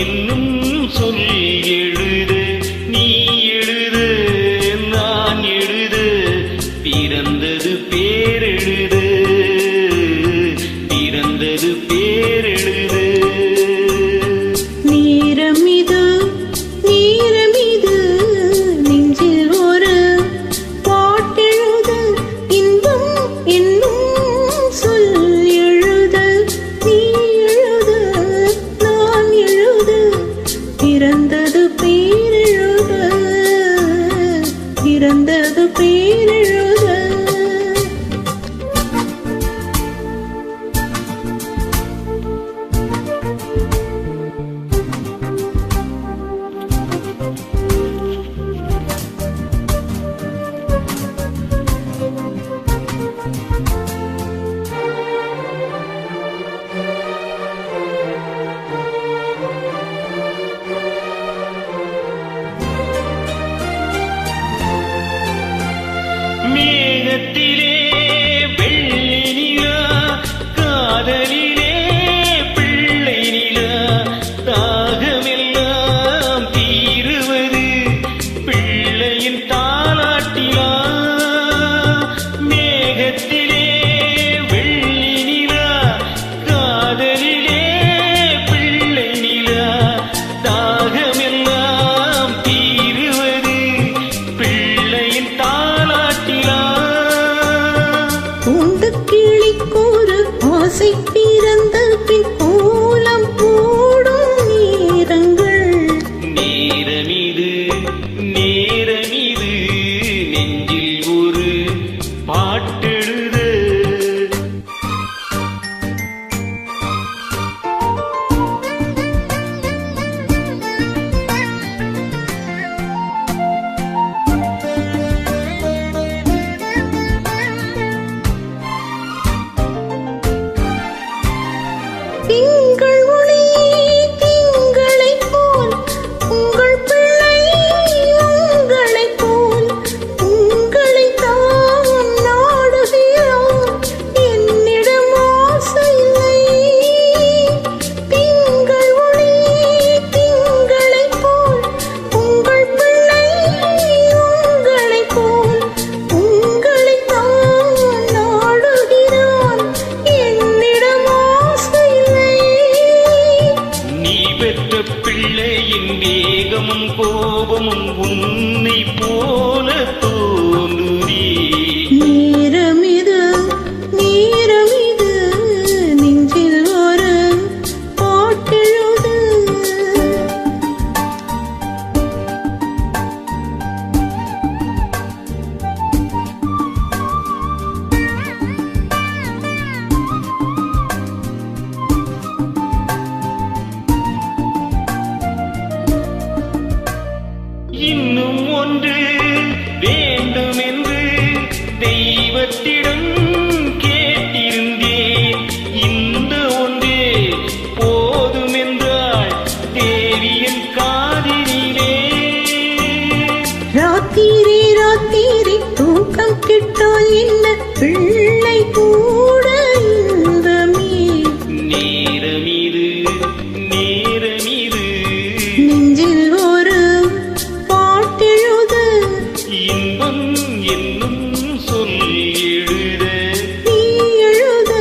என்னும் சொல் எழுது, நீ எழுது நான் எழுது, பிறந்தது பேரெழுது, பிறந்தது பேரெழுது. நேரமிது நேரமிது நெஞ்சில் ஒரு பாட்டெழுது, இன்பம் என்னும் சொல் எழுத, நீ எழுத நான் எழுத, பிறந்தது பேரெழுத, பிறந்தது பேரெழுத. மேகத்திலே வெள்ளி நிலா, காதலிலே பிள்ளை நிலா, தாகமெல்லாம் தீருவது பிள்ளையின் தாலாட்டிலா. மேகத்திலே வெள்ளி நிலா, காதலிலே பிள்ளை நிலா, தாகமெல்லாம் தீருவது பிள்ளையின் தாலாட்டிலா. பூண்டு கிளிக்கொரு ஆசை பிறந்த பின் கோலம் போடும் நேரங்கள். நேரமிது நேரமிது நெஞ்சில் ஒரு பாட்டெழுது. திங்கள் ஒளி திங்களைப் போல், உங்கள் பிள்ளை உங்களைப் போல், உங்களைத்தான் நாடுகிறான், என்னிடம் ஆசை இல்லை. திங்கள் ஒளி திங்களைப் போல், உங்கள் பிள்ளை உங்களைப் போல், உங்களைத்தான் நாடுகிறான், என்னிடம் ஆசை இல்லை. நீ பெற்ற பிள்ளையின் வேகமும் கோபமும் உன்னை போல தோன்றுதே. நேரமிது நேரமிது நெஞ்சில் ஒரு பாட்டெழுது. இன்னும் ஒன்று வேண்டுமென்று தெய்வத்திடம் கேட்டிருந்தேன், இந்த ஒன்றே போதுமென்றாள் தேவியின் காதினிலே. ராத்திரி ராத்திரி தூக்கம் கிட்டால் என்ன பிள்ளை கூட இன்பமே. நேரமிது நேரமிது நெஞ்சில் ஒரு பாட்டெழுது, இன்பம் என்னும் சொல் எழுத, நீ எழுத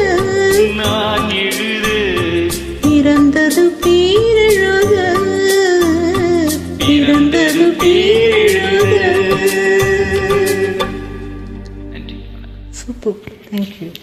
நான் எழுத, பிறந்தது பேரெழுத, பிறந்தது பேரெழுத. நன்றி. Super. Thank you.